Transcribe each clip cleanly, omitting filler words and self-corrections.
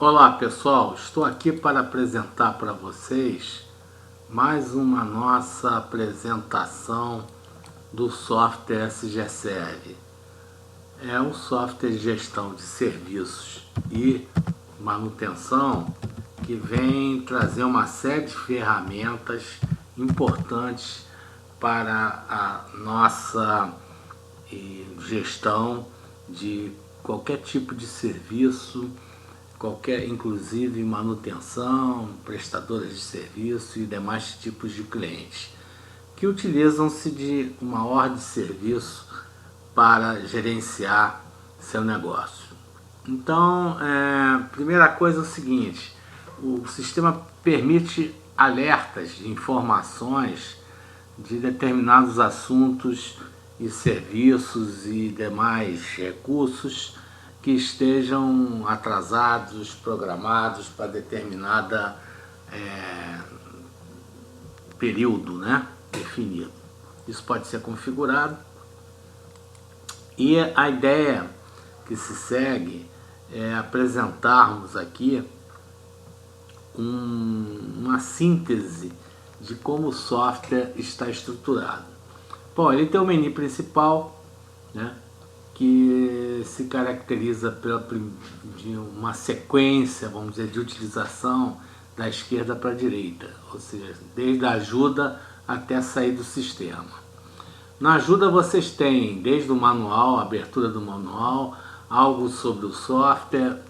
Olá pessoal, estou aqui para apresentar para vocês mais uma nossa apresentação do software SGServe. É um software de gestão de serviços e manutenção que vem trazer uma série de ferramentas importantes para a nossa gestão de qualquer tipo de serviço, inclusive manutenção, prestadoras de serviço e demais tipos de clientes, que utilizam-se de uma ordem de serviço para gerenciar seu negócio. Então, primeira coisa é o seguinte: o sistema permite alertas de informações de determinados assuntos e serviços e demais recursos que estejam atrasados, programados para determinada período, né, definido. Isso pode ser configurado e a ideia que se segue é apresentarmos aqui uma síntese de como o software está estruturado. Bom, ele tem o menu principal, né, que se caracteriza de uma sequência, vamos dizer, de utilização da esquerda para a direita, ou seja, desde a ajuda até sair do sistema. Na ajuda vocês têm desde o manual, a abertura do manual, algo sobre o software,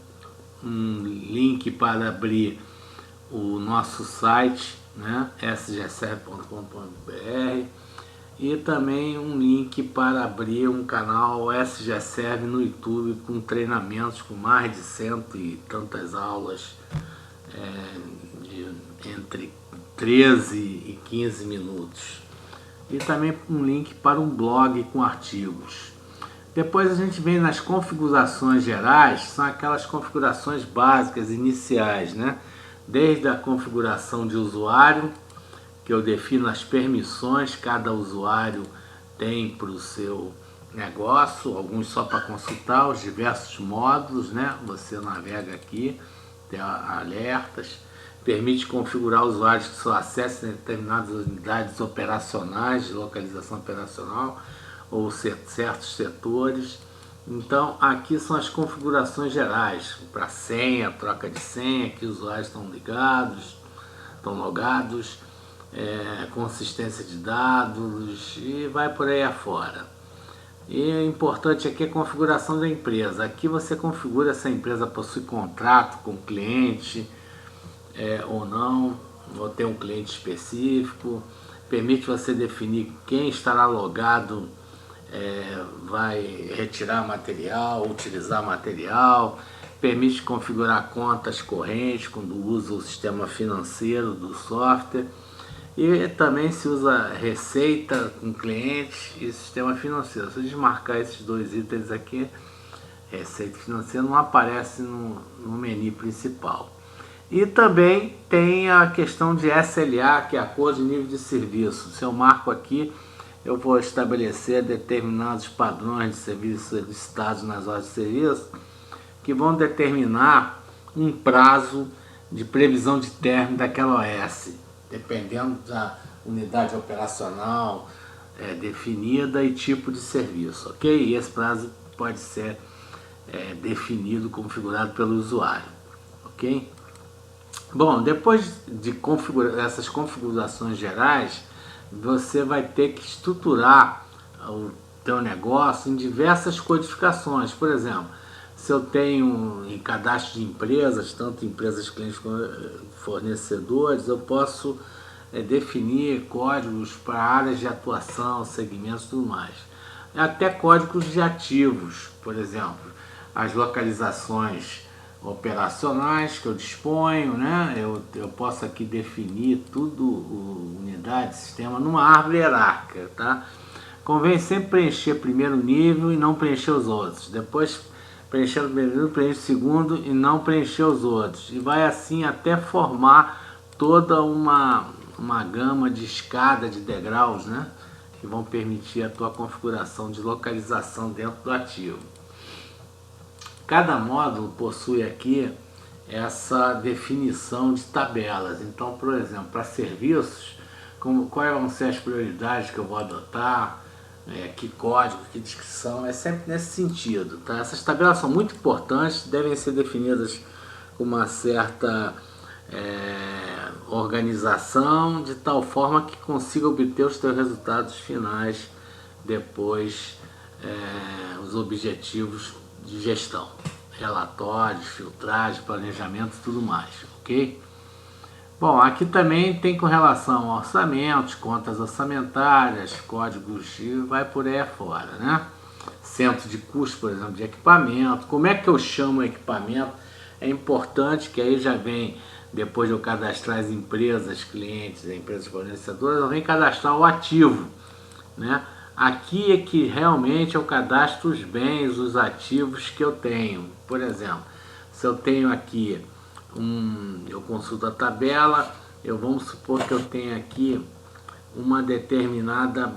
um link para abrir o nosso site, né, sgserve.com.br, e também um link para abrir um canal SGServe no YouTube com treinamentos com mais de 100 e tantas aulas, entre 13 e 15 minutos. E também um link para um blog com artigos. Depois a gente vem nas configurações gerais, são aquelas configurações básicas iniciais, né? Desde a configuração de usuário, que eu defino as permissões que cada usuário tem para o seu negócio, alguns só para consultar, os diversos módulos, né? Você navega aqui, tem alertas, permite configurar usuários que só acessem determinadas unidades operacionais, de localização operacional, ou certos setores. Então aqui são as configurações gerais, para senha, troca de senha, que os usuários estão ligados, estão logados, consistência de dados e vai por aí afora. E o importante aqui é a configuração da empresa. Aqui você configura se a empresa possui contrato com o cliente ou não, ou tem um cliente específico. Permite você definir quem estará logado vai retirar material, utilizar material. Permite configurar contas correntes quando usa o sistema financeiro do software. E também se usa receita com cliente e sistema financeiro. Se eu desmarcar esses dois itens aqui, receita financeira não aparece no menu principal. E também tem a questão de SLA, que é acordo de nível de serviço. Se eu marco aqui, eu vou estabelecer determinados padrões de serviço solicitados nas horas de serviço, que vão determinar um prazo de previsão de término daquela OS, dependendo da unidade operacional definida e tipo de serviço, ok? E esse prazo pode ser definido, configurado pelo usuário, ok? Bom, depois de configurar essas configurações gerais, você vai ter que estruturar o teu negócio em diversas codificações. Por exemplo, se eu tenho em cadastro de empresas, tanto empresas, clientes como fornecedores, eu posso definir códigos para áreas de atuação, segmentos e tudo mais. Até códigos de ativos, por exemplo, as localizações operacionais que eu disponho, né? Eu posso aqui definir tudo, unidade, sistema, numa árvore hierárquica, tá? Convém sempre preencher primeiro nível e não preencher os outros. Depois preencher o primeiro, preencher o segundo e não preencher os outros. E vai assim até formar toda uma gama de escada de degraus, né? Que vão permitir a tua configuração de localização dentro do ativo. Cada módulo possui aqui essa definição de tabelas. Então, por exemplo, para serviços, quais vão ser as prioridades que eu vou adotar, que código, que descrição, é sempre nesse sentido. Tá? Essas tabelas são muito importantes, devem ser definidas com uma certa organização, de tal forma que consiga obter os seus resultados finais depois, os objetivos de gestão, relatórios, filtragem, planejamento e tudo mais, ok? Bom, aqui também tem com relação a orçamentos, contas orçamentárias, códigos e vai por aí afora, né? Centro de custo, por exemplo, de equipamento. Como é que eu chamo o equipamento? É importante que aí já vem, depois de eu cadastrar as empresas, clientes, as empresas fornecedoras, eu venho cadastrar o ativo, né? Aqui é que realmente eu cadastro os bens, os ativos que eu tenho. Por exemplo, se eu tenho aqui eu consulto a tabela, vamos supor que eu tenho aqui uma determinada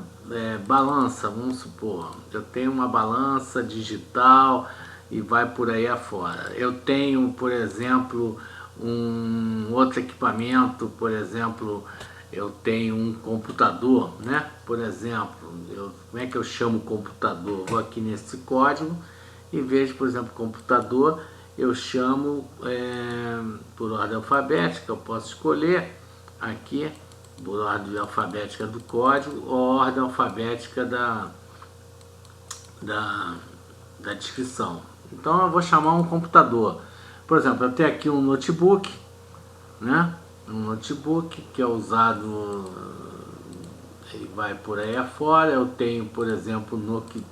balança, vamos supor, eu tenho uma balança digital e vai por aí afora. Eu tenho, por exemplo, um outro equipamento, por exemplo, eu tenho um computador, né? Por exemplo, como é que eu chamo o computador? Vou aqui nesse código e vejo, por exemplo, computador, eu chamo por ordem alfabética, eu posso escolher aqui, por ordem alfabética do código ou ordem alfabética da descrição. Então eu vou chamar um computador. Por exemplo, eu tenho aqui um notebook, né? Um notebook que é usado, ele vai por aí afora. Eu tenho, por exemplo,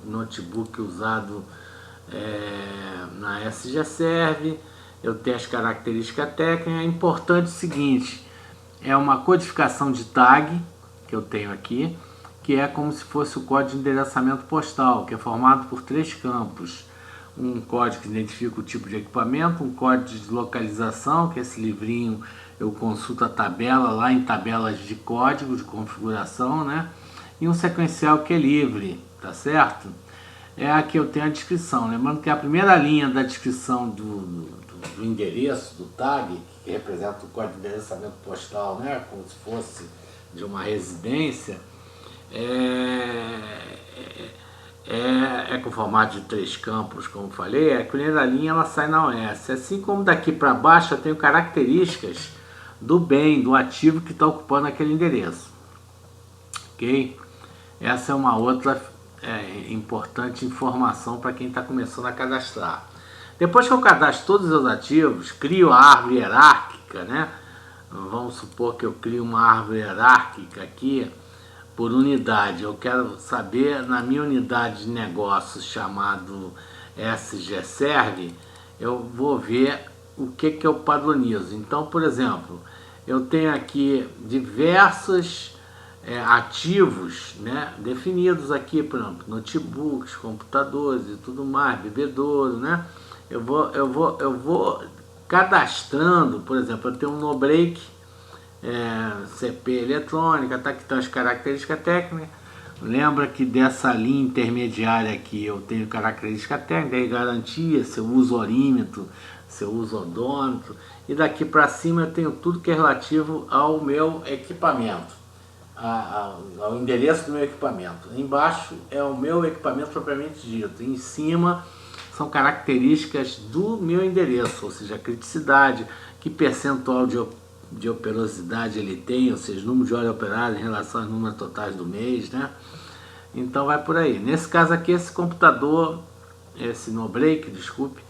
notebook usado na SG Serve. Eu tenho as características técnicas. É importante o seguinte, é uma codificação de tag que eu tenho aqui, que é como se fosse o código de endereçamento postal, que é formado por 3 campos. Um código que identifica o tipo de equipamento, um código de localização, que é esse livrinho, eu consulto a tabela lá em tabelas de código, de configuração, né? E um sequencial que é livre, tá certo? Aqui eu tenho a descrição, lembrando que a primeira linha da descrição do endereço, do tag, que representa o código de endereçamento postal, né? Como se fosse de uma residência, com formato de 3 campos, como falei. A primeira linha ela sai na OS. Assim como daqui para baixo eu tenho características do bem, do ativo que está ocupando aquele endereço. Ok? Essa é uma outra importante informação para quem está começando a cadastrar. Depois que eu cadastro todos os ativos, crio a árvore hierárquica, né? Vamos supor que eu crio uma árvore hierárquica aqui por unidade. Eu quero saber, na minha unidade de negócios chamado SG Serve, eu vou ver o que eu padronizo. Então, por exemplo, eu tenho aqui diversos ativos, né, definidos aqui, por exemplo, notebooks, computadores e tudo mais, bebedouro, né? Eu vou cadastrando, por exemplo, eu tenho um no-break, CP eletrônica, tá, que estão as características técnicas. Lembra que dessa linha intermediária aqui eu tenho característica técnica e garantia, se eu uso orímetro, se eu uso odômetro, e daqui para cima eu tenho tudo que é relativo ao meu equipamento, ao endereço do meu equipamento. Embaixo é o meu equipamento propriamente dito, em cima são características do meu endereço, ou seja, a criticidade, que percentual de operosidade ele tem, ou seja, número de horas operadas em relação aos números totais do mês, né? Então vai por aí. Nesse caso aqui, esse computador, esse no-break, desculpe,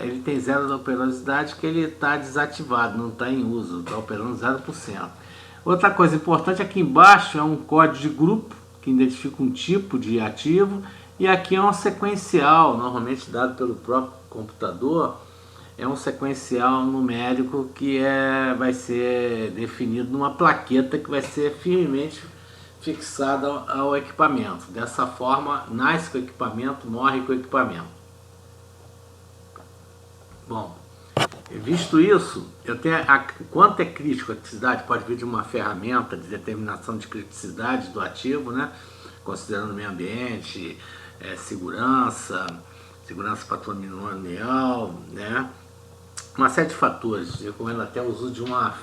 ele tem 0 de operosidade, que ele está desativado, não está em uso, está operando 0%. Outra coisa importante, aqui embaixo é um código de grupo, que identifica um tipo de ativo, e aqui é um sequencial, normalmente dado pelo próprio computador, é um sequencial numérico que vai ser definido numa plaqueta que vai ser firmemente fixada ao equipamento. Dessa forma, nasce com o equipamento, morre com o equipamento. Bom, visto isso, eu tenho quanto é crítico a criticidade, pode vir de uma ferramenta de determinação de criticidade do ativo, né? Considerando o meio ambiente, segurança patrimonial, né? uma série de fatores. Eu recomendo até o uso de uma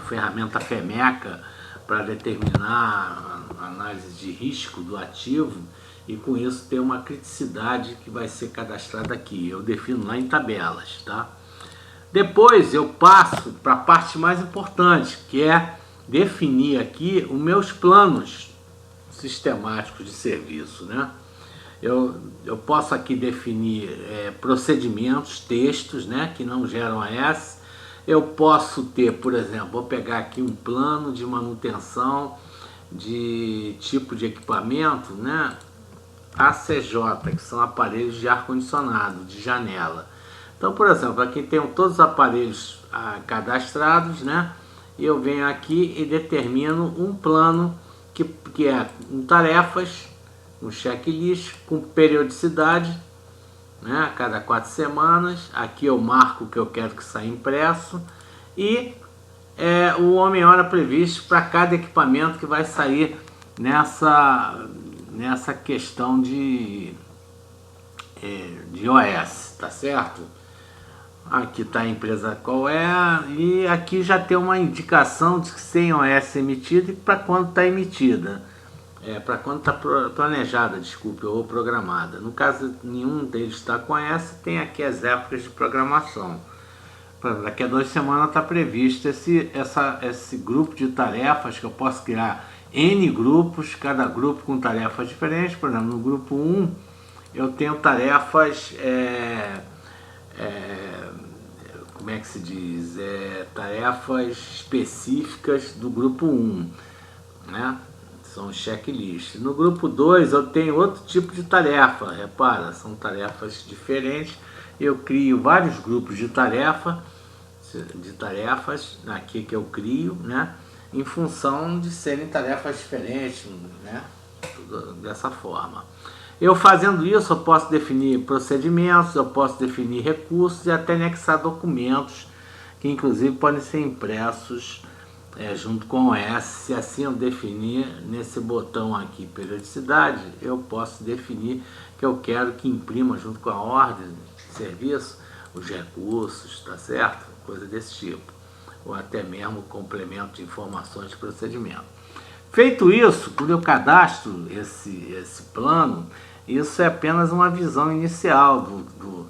ferramenta FEMECA para determinar a análise de risco do ativo e com isso ter uma criticidade que vai ser cadastrada aqui. Eu defino lá em tabelas, tá? Depois eu passo para a parte mais importante, que é definir aqui os meus planos sistemáticos de serviço, né? Eu posso aqui definir procedimentos, textos, né, que não geram AS. Eu posso ter, por exemplo, vou pegar aqui um plano de manutenção de tipo de equipamento, né, ACJ, que são aparelhos de ar-condicionado, de janela. Então, por exemplo, aqui tenho todos os aparelhos cadastrados, né, e eu venho aqui e determino um plano que é com tarefas, um checklist com periodicidade, né, a cada 4 semanas. Aqui eu marco o que eu quero que saia impresso e o homem-hora previsto para cada equipamento que vai sair nessa questão de OS, tá certo? Aqui está a empresa qual é, e aqui já tem uma indicação de que sem OS emitida e para quando está emitida. Para quando está planejada, desculpe, ou programada. No caso, nenhum deles está com essa, tem aqui as épocas de programação. Daqui a 2 semanas está previsto esse grupo de tarefas, que eu posso criar N grupos, cada grupo com tarefas diferentes. Por exemplo, no grupo 1, eu tenho tarefas, como é que se diz? Tarefas específicas do grupo 1, né? São checklists. No grupo 2 eu tenho outro tipo de tarefa, repara, são tarefas diferentes. Eu crio vários grupos de tarefas aqui que eu crio, né, em função de serem tarefas diferentes, né, tudo dessa forma. Eu fazendo isso, eu posso definir procedimentos, eu posso definir recursos e até anexar documentos que inclusive podem ser impressos junto com o S. Se assim eu definir nesse botão aqui, periodicidade, eu posso definir que eu quero que imprima junto com a ordem de serviço os recursos, tá certo? Coisa desse tipo. Ou até mesmo complemento de informações de procedimento. Feito isso, quando eu cadastro esse plano, isso é apenas uma visão inicial do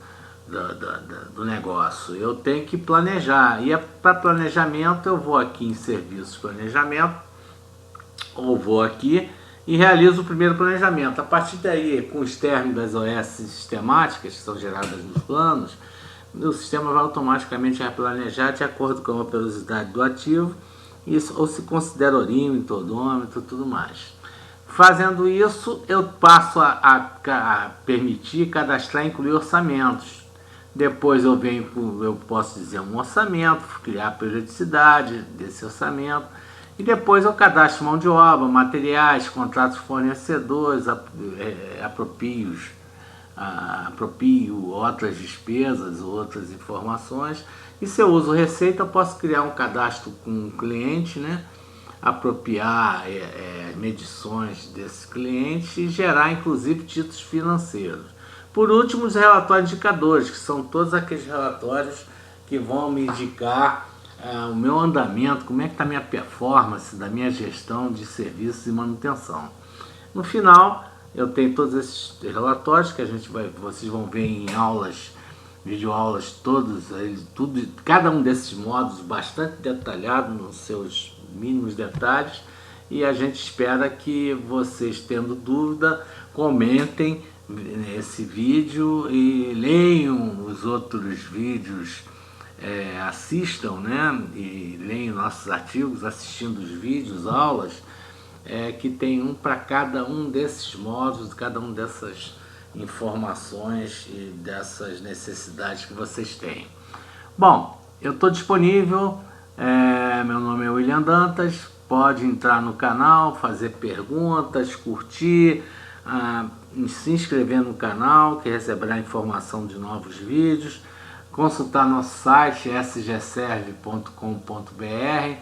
negócio. Eu tenho que planejar, e para planejamento eu vou aqui em serviços planejamento, ou vou aqui e realizo o primeiro planejamento. A partir daí, com os términos das OS sistemáticas que são geradas nos planos, o sistema vai automaticamente replanejar de acordo com a periodicidade do ativo, isso, ou se considera orímetro, odômetro, tudo mais. Fazendo isso, eu passo a permitir cadastrar e incluir orçamentos. Depois eu posso dizer um orçamento, criar a periodicidade desse orçamento, e depois eu cadastro mão de obra, materiais, contratos fornecedores, apropio outras despesas, outras informações. E se eu uso receita, eu posso criar um cadastro com o cliente, né? Apropriar medições desse cliente e gerar inclusive títulos financeiros. Por último, os relatórios indicadores, que são todos aqueles relatórios que vão me indicar o meu andamento, como é que está a minha performance da minha gestão de serviços e manutenção. No final, eu tenho todos esses relatórios que vocês vão ver em aulas, videoaulas, cada um desses módulos bastante detalhado nos seus mínimos detalhes, e a gente espera que vocês, tendo dúvida, comentem esse vídeo e leiam os outros vídeos, assistam, né, e leiam nossos artigos, assistindo os vídeos, aulas, que tem um para cada um desses módulos, cada um dessas informações e dessas necessidades que vocês têm. Bom, eu estou disponível, meu nome é William Dantas, pode entrar no canal, fazer perguntas, curtir, se inscrever no canal, que receberá informação de novos vídeos, consultar nosso site sgserve.com.br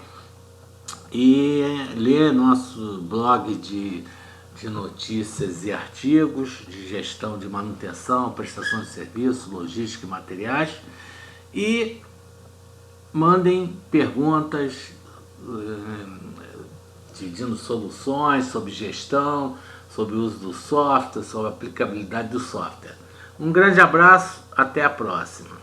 e ler nosso blog de notícias e artigos de gestão de manutenção, prestação de serviços, logística e materiais. E mandem perguntas, pedindo soluções sobre gestão, sobre o uso do software, sobre a aplicabilidade do software. Um grande abraço, até a próxima.